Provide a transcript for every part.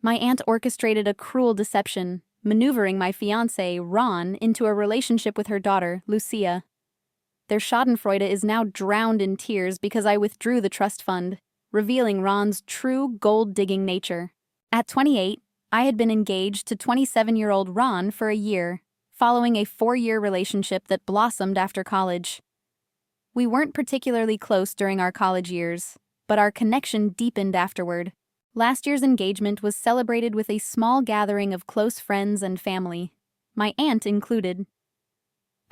My aunt orchestrated a cruel deception, maneuvering my fiancé, Ron, into a relationship with her daughter, Lucia. Their schadenfreude is now drowned in tears because I withdrew the trust fund, revealing Ron's true gold-digging nature. At 28, I had been engaged to 27-year-old Ron for a year, following a 4-year relationship that blossomed after college. We weren't particularly close during our college years, but our connection deepened afterward. Last year's engagement was celebrated with a small gathering of close friends and family, my aunt included.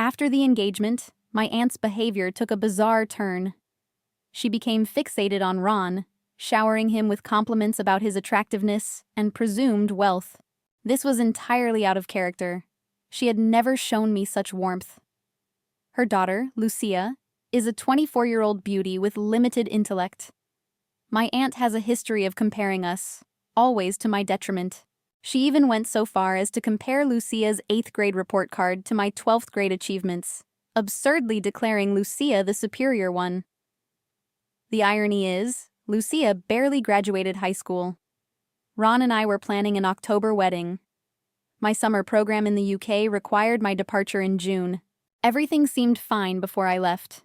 After the engagement, my aunt's behavior took a bizarre turn. She became fixated on Ron, showering him with compliments about his attractiveness and presumed wealth. This was entirely out of character. She had never shown me such warmth. Her daughter, Lucia, is a 24-year-old beauty with limited intellect. My aunt has a history of comparing us, always to my detriment. She even went so far as to compare Lucia's 8th grade report card to my 12th grade achievements, absurdly declaring Lucia the superior one. The irony is, Lucia barely graduated high school. Ron and I were planning an October wedding. My summer program in the UK required my departure in June. Everything seemed fine before I left.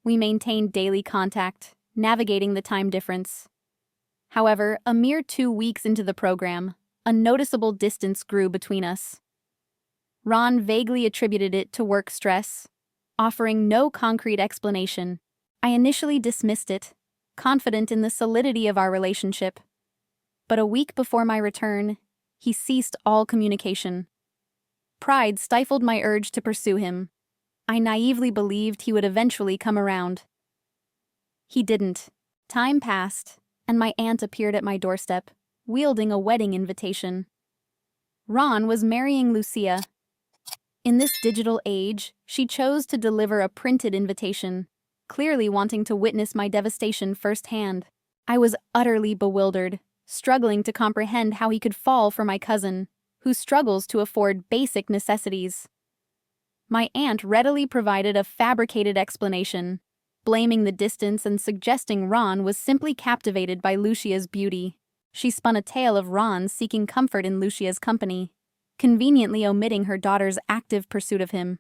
We maintained daily contact, navigating the time difference. However, a mere 2 weeks into the program, a noticeable distance grew between us. Ron vaguely attributed it to work stress, offering no concrete explanation. I initially dismissed it, confident in the solidity of our relationship. But a week before my return, he ceased all communication. Pride stifled my urge to pursue him. I naively believed he would eventually come around. He didn't. Time passed, and my aunt appeared at my doorstep, wielding a wedding invitation. Ron was marrying Lucia. In this digital age, she chose to deliver a printed invitation, clearly wanting to witness my devastation firsthand. I was utterly bewildered, struggling to comprehend how he could fall for my cousin, who struggles to afford basic necessities. My aunt readily provided a fabricated explanation, blaming the distance and suggesting Ron was simply captivated by Lucia's beauty. She spun a tale of Ron seeking comfort in Lucia's company, conveniently omitting her daughter's active pursuit of him.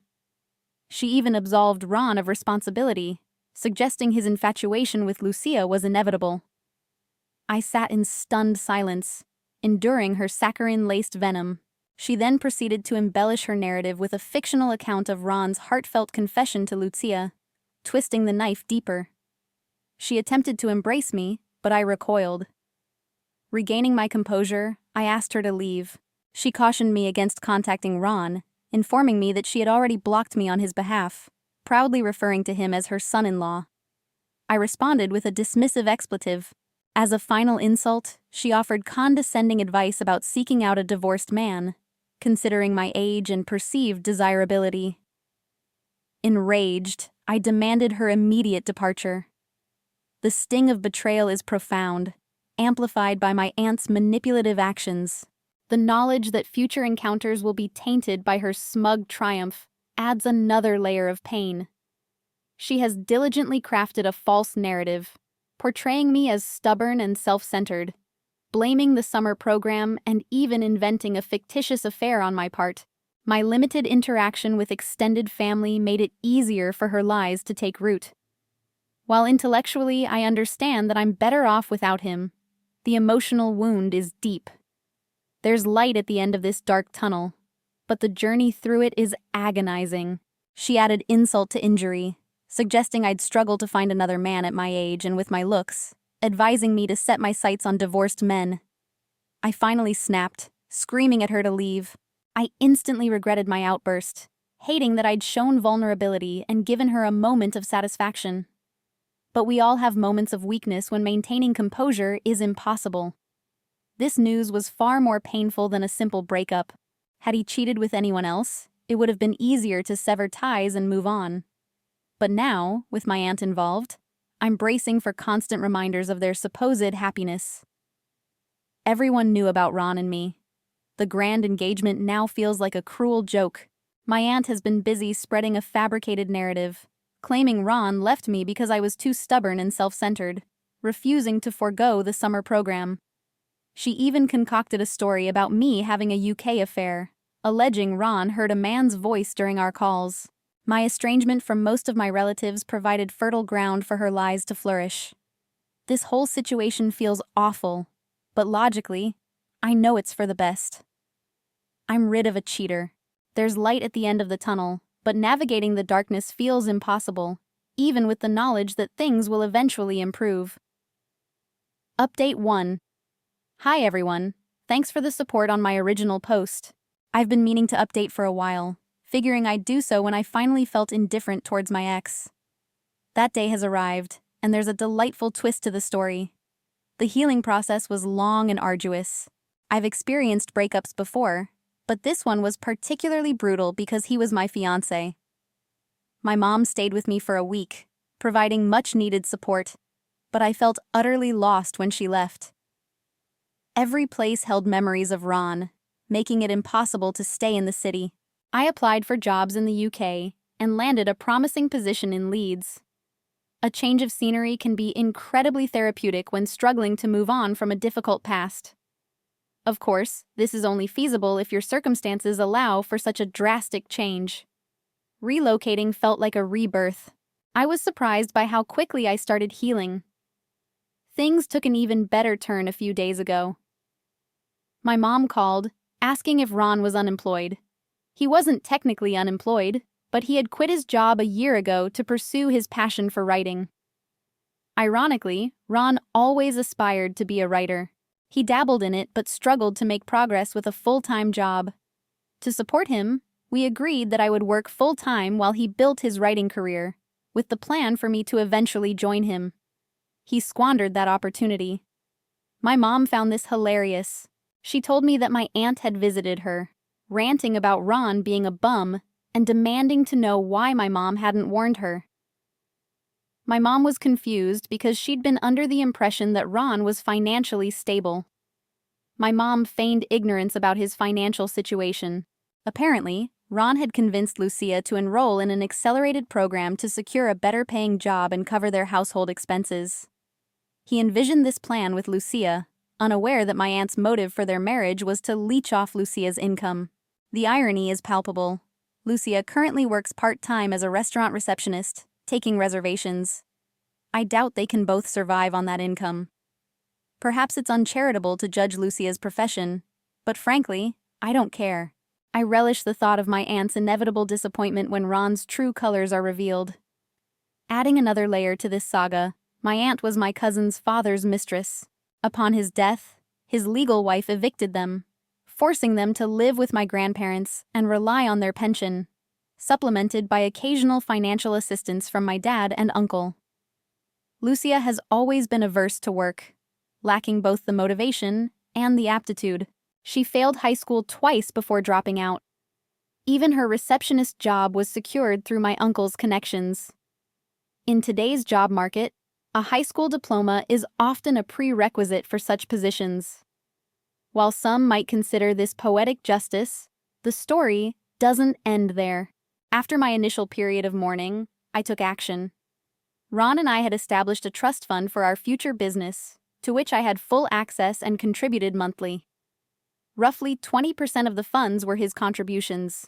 She even absolved Ron of responsibility, suggesting his infatuation with Lucia was inevitable. I sat in stunned silence, enduring her saccharine-laced venom. She then proceeded to embellish her narrative with a fictional account of Ron's heartfelt confession to Lucia, twisting the knife deeper. She attempted to embrace me, but I recoiled. Regaining my composure, I asked her to leave. She cautioned me against contacting Ron, informing me that she had already blocked me on his behalf, proudly referring to him as her son-in-law. I responded with a dismissive expletive. As a final insult, she offered condescending advice about seeking out a divorced man, considering my age and perceived desirability. Enraged, I demanded her immediate departure. The sting of betrayal is profound, amplified by my aunt's manipulative actions. The knowledge that future encounters will be tainted by her smug triumph adds another layer of pain. She has diligently crafted a false narrative, portraying me as stubborn and self-centered, blaming the summer program and even inventing a fictitious affair on my part. My limited interaction with extended family made it easier for her lies to take root. While intellectually I understand that I'm better off without him, the emotional wound is deep. There's light at the end of this dark tunnel, but the journey through it is agonizing. She added insult to injury, suggesting I'd struggle to find another man at my age and with my looks, advising me to set my sights on divorced men. I finally snapped, screaming at her to leave. I instantly regretted my outburst, hating that I'd shown vulnerability and given her a moment of satisfaction. But we all have moments of weakness when maintaining composure is impossible. This news was far more painful than a simple breakup. Had he cheated with anyone else, it would have been easier to sever ties and move on. But now, with my aunt involved, I'm bracing for constant reminders of their supposed happiness. Everyone knew about Ron and me. The grand engagement now feels like a cruel joke. My aunt has been busy spreading a fabricated narrative, claiming Ron left me because I was too stubborn and self-centered, refusing to forego the summer program. She even concocted a story about me having a UK affair, alleging Ron heard a man's voice during our calls. My estrangement from most of my relatives provided fertile ground for her lies to flourish. This whole situation feels awful, but logically, I know it's for the best. I'm rid of a cheater. There's light at the end of the tunnel, but navigating the darkness feels impossible, even with the knowledge that things will eventually improve. Update 1. Hi everyone, thanks for the support on my original post. I've been meaning to update for a while, figuring I'd do so when I finally felt indifferent towards my ex. That day has arrived, and there's a delightful twist to the story. The healing process was long and arduous. I've experienced breakups before, but this one was particularly brutal because he was my fiancé. My mom stayed with me for a week, providing much-needed support, but I felt utterly lost when she left. Every place held memories of Ron, making it impossible to stay in the city. I applied for jobs in the UK and landed a promising position in Leeds. A change of scenery can be incredibly therapeutic when struggling to move on from a difficult past. Of course, this is only feasible if your circumstances allow for such a drastic change. Relocating felt like a rebirth. I was surprised by how quickly I started healing. Things took an even better turn a few days ago. My mom called, asking if Ron was unemployed. He wasn't technically unemployed, but he had quit his job a year ago to pursue his passion for writing. Ironically, Ron always aspired to be a writer. He dabbled in it but struggled to make progress with a full-time job. To support him, we agreed that I would work full-time while he built his writing career, with the plan for me to eventually join him. He squandered that opportunity. My mom found this hilarious. She told me that my aunt had visited her, ranting about Ron being a bum and demanding to know why my mom hadn't warned her. My mom was confused because she'd been under the impression that Ron was financially stable. My mom feigned ignorance about his financial situation. Apparently, Ron had convinced Lucia to enroll in an accelerated program to secure a better-paying job and cover their household expenses. He envisioned this plan with Lucia, unaware that my aunt's motive for their marriage was to leech off Lucia's income. The irony is palpable. Lucia currently works part-time as a restaurant receptionist, taking reservations. I doubt they can both survive on that income. Perhaps it's uncharitable to judge Lucia's profession, but frankly, I don't care. I relish the thought of my aunt's inevitable disappointment when Ron's true colors are revealed. Adding another layer to this saga, my aunt was my cousin's father's mistress. Upon his death, his legal wife evicted them, forcing them to live with my grandparents and rely on their pension, supplemented by occasional financial assistance from my dad and uncle. Lucia has always been averse to work, lacking both the motivation and the aptitude. She failed high school twice before dropping out. Even her receptionist job was secured through my uncle's connections. In today's job market, a high school diploma is often a prerequisite for such positions. While some might consider this poetic justice, the story doesn't end there. After my initial period of mourning, I took action. Ron and I had established a trust fund for our future business, to which I had full access and contributed monthly. Roughly 20% of the funds were his contributions.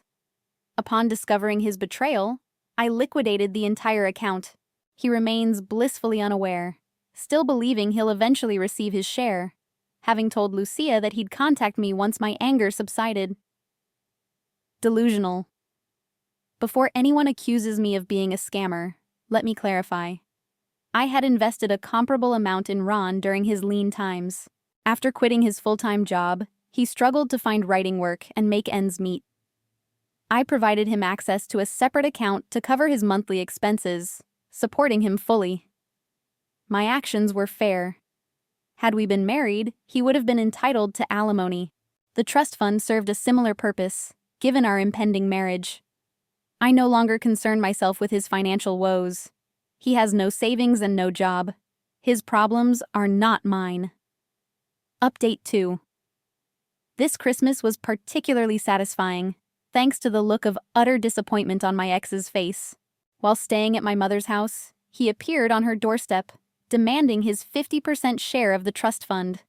Upon discovering his betrayal, I liquidated the entire account. He remains blissfully unaware, still believing he'll eventually receive his share, having told Lucia that he'd contact me once my anger subsided. Delusional. Before anyone accuses me of being a scammer, let me clarify. I had invested a comparable amount in Ron during his lean times. After quitting his full-time job, he struggled to find writing work and make ends meet. I provided him access to a separate account to cover his monthly expenses, supporting him fully. My actions were fair. Had we been married, he would have been entitled to alimony. The trust fund served a similar purpose, given our impending marriage. I no longer concern myself with his financial woes. He has no savings and no job. His problems are not mine. Update 2. This Christmas was particularly satisfying, thanks to the look of utter disappointment on my ex's face. While staying at my mother's house, he appeared on her doorstep, demanding his 50% share of the trust fund.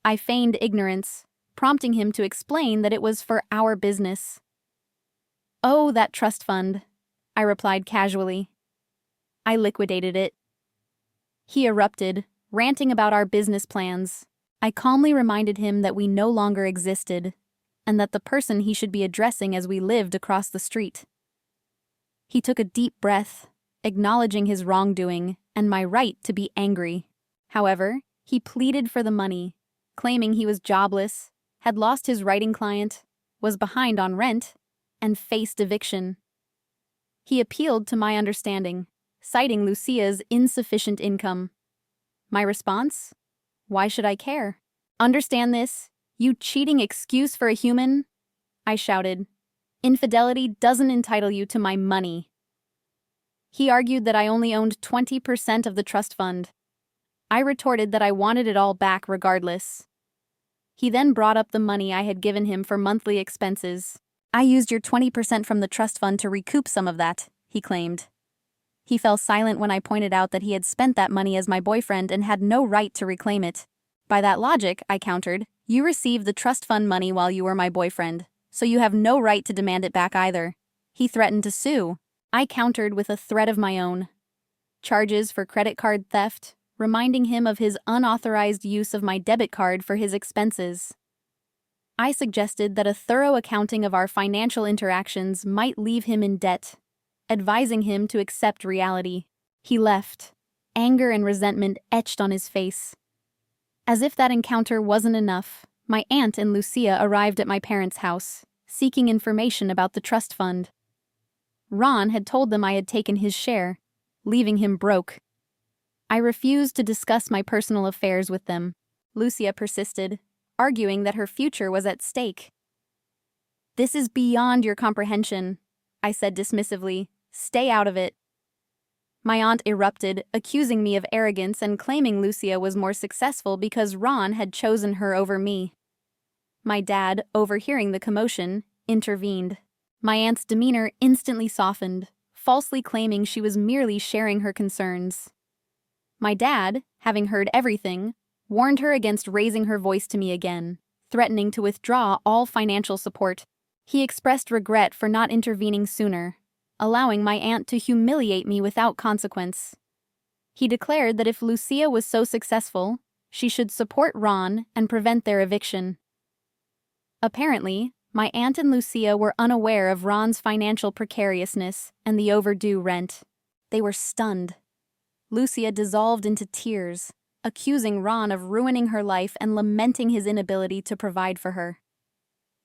I feigned ignorance, prompting him to explain that it was for our business. "Oh, that trust fund," I replied casually. "I liquidated it." He erupted, ranting about our business plans. I calmly reminded him that we no longer existed, and that the person he should be addressing as we lived across the street. He took a deep breath, acknowledging his wrongdoing and my right to be angry. However, he pleaded for the money, claiming he was jobless, had lost his writing client, was behind on rent, and faced eviction. He appealed to my understanding, citing Lucia's insufficient income. My response? Why should I care? "Understand this, you cheating excuse for a human?" I shouted. "Infidelity doesn't entitle you to my money." He argued that I only owned 20% of the trust fund. I retorted that I wanted it all back regardless. He then brought up the money I had given him for monthly expenses. "I used your 20% from the trust fund to recoup some of that," he claimed. He fell silent when I pointed out that he had spent that money as my boyfriend and had no right to reclaim it. "By that logic," I countered, "you received the trust fund money while you were my boyfriend, so you have no right to demand it back either." He threatened to sue. I countered with a threat of my own. Charges for credit card theft, reminding him of his unauthorized use of my debit card for his expenses. I suggested that a thorough accounting of our financial interactions might leave him in debt, advising him to accept reality. He left, anger and resentment etched on his face. As if that encounter wasn't enough, my aunt and Lucia arrived at my parents' house, seeking information about the trust fund. Ron had told them I had taken his share, leaving him broke. I refused to discuss my personal affairs with them. Lucia persisted, arguing that her future was at stake. "This is beyond your comprehension," I said dismissively. "Stay out of it." My aunt erupted, accusing me of arrogance and claiming Lucia was more successful because Ron had chosen her over me. My dad, overhearing the commotion, intervened. My aunt's demeanor instantly softened, falsely claiming she was merely sharing her concerns. My dad, having heard everything, warned her against raising her voice to me again, threatening to withdraw all financial support. He expressed regret for not intervening sooner, allowing my aunt to humiliate me without consequence. He declared that if Lucia was so successful, she should support Ron and prevent their eviction. Apparently, my aunt and Lucia were unaware of Ron's financial precariousness and the overdue rent. They were stunned. Lucia dissolved into tears, accusing Ron of ruining her life and lamenting his inability to provide for her.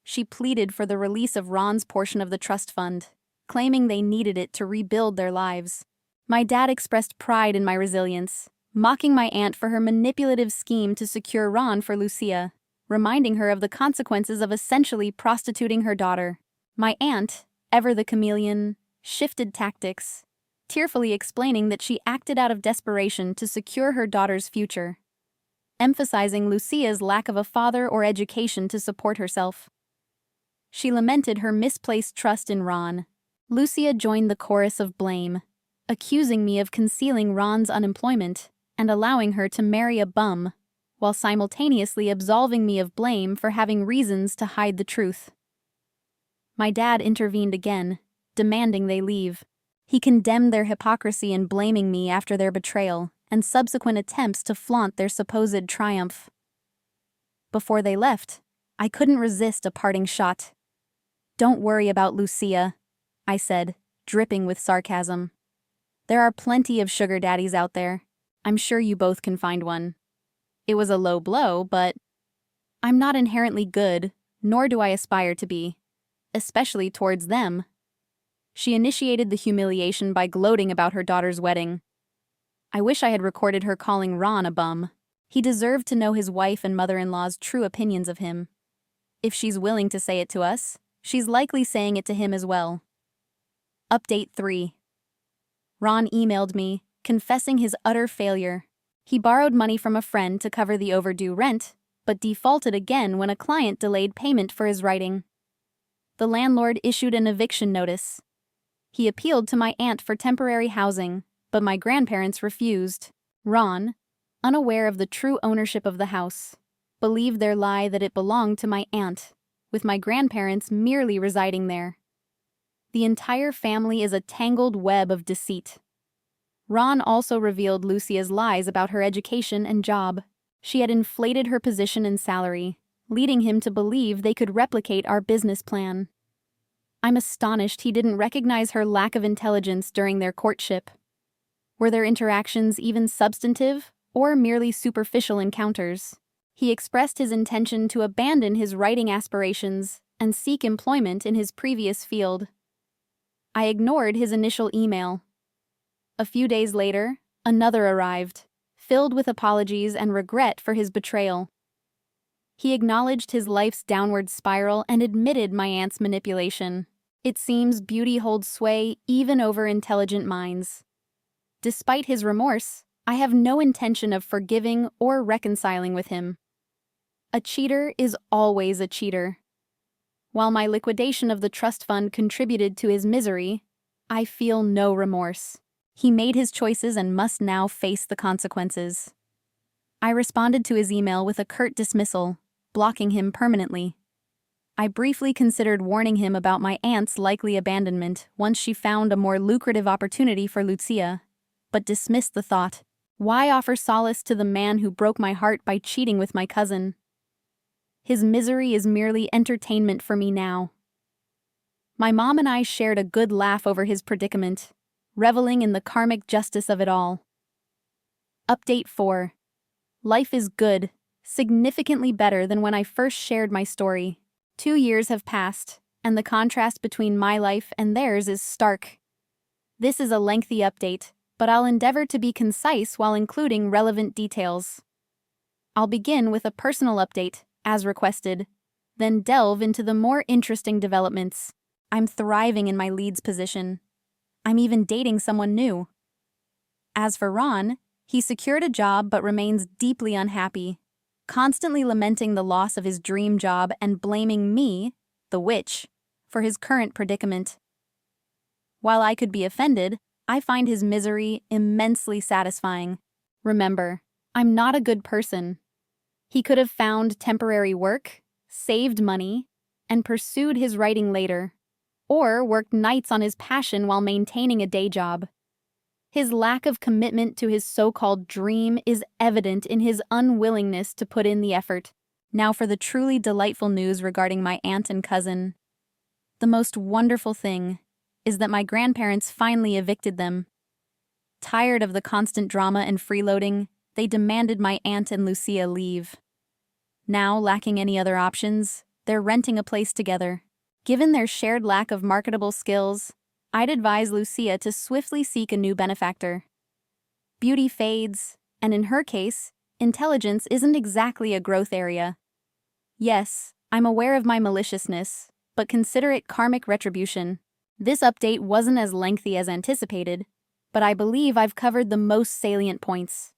She pleaded for the release of Ron's portion of the trust fund, claiming they needed it to rebuild their lives. My dad expressed pride in my resilience, mocking my aunt for her manipulative scheme to secure Ron for Lucia, reminding her of the consequences of essentially prostituting her daughter. My aunt, ever the chameleon, shifted tactics, tearfully explaining that she acted out of desperation to secure her daughter's future, emphasizing Lucia's lack of a father or education to support herself. She lamented her misplaced trust in Ron. Lucia joined the chorus of blame, accusing me of concealing Ron's unemployment and allowing her to marry a bum, while simultaneously absolving me of blame for having reasons to hide the truth. My dad intervened again, demanding they leave. He condemned their hypocrisy in blaming me after their betrayal and subsequent attempts to flaunt their supposed triumph. Before they left, I couldn't resist a parting shot. "Don't worry about Lucia," I said, dripping with sarcasm. "There are plenty of sugar daddies out there. I'm sure you both can find one." It was a low blow, but I'm not inherently good, nor do I aspire to be, especially towards them. She initiated the humiliation by gloating about her daughter's wedding. I wish I had recorded her calling Ron a bum. He deserved to know his wife and mother-in-law's true opinions of him. If she's willing to say it to us, she's likely saying it to him as well. Update 3. Ron emailed me, confessing his utter failure. He borrowed money from a friend to cover the overdue rent, but defaulted again when a client delayed payment for his writing. The landlord issued an eviction notice. He appealed to my aunt for temporary housing, but my grandparents refused. Ron, unaware of the true ownership of the house, believed their lie that it belonged to my aunt, with my grandparents merely residing there. The entire family is a tangled web of deceit. Ron also revealed Lucia's lies about her education and job. She had inflated her position and salary, leading him to believe they could replicate our business plan. I'm astonished he didn't recognize her lack of intelligence during their courtship. Were their interactions even substantive, or merely superficial encounters? He expressed his intention to abandon his writing aspirations and seek employment in his previous field. I ignored his initial email. A few days later, another arrived, filled with apologies and regret for his betrayal. He acknowledged his life's downward spiral and admitted my aunt's manipulation. It seems beauty holds sway even over intelligent minds. Despite his remorse, I have no intention of forgiving or reconciling with him. A cheater is always a cheater. While my liquidation of the trust fund contributed to his misery, I feel no remorse. He made his choices and must now face the consequences. I responded to his email with a curt dismissal, blocking him permanently. I briefly considered warning him about my aunt's likely abandonment once she found a more lucrative opportunity for Lucia, but dismissed the thought. Why offer solace to the man who broke my heart by cheating with my cousin? His misery is merely entertainment for me now. My mom and I shared a good laugh over his predicament, reveling in the karmic justice of it all. Update 4. Life is good, significantly better than when I first shared my story. 2 years have passed, and the contrast between my life and theirs is stark. This is a lengthy update, but I'll endeavor to be concise while including relevant details. I'll begin with a personal update, as requested, then delve into the more interesting developments. I'm thriving in my leads position. I'm even dating someone new. As for Ron, he secured a job but remains deeply unhappy, constantly lamenting the loss of his dream job and blaming me, the witch, for his current predicament. While I could be offended, I find his misery immensely satisfying. Remember, I'm not a good person. He could have found temporary work, saved money, and pursued his writing later, or worked nights on his passion while maintaining a day job. His lack of commitment to his so-called dream is evident in his unwillingness to put in the effort. Now for the truly delightful news regarding my aunt and cousin. The most wonderful thing is that my grandparents finally evicted them. Tired of the constant drama and freeloading, they demanded my aunt and Lucia leave. Now, lacking any other options, they're renting a place together. Given their shared lack of marketable skills, I'd advise Lucia to swiftly seek a new benefactor. Beauty fades, and in her case, intelligence isn't exactly a growth area. Yes, I'm aware of my maliciousness, but consider it karmic retribution. This update wasn't as lengthy as anticipated, but I believe I've covered the most salient points.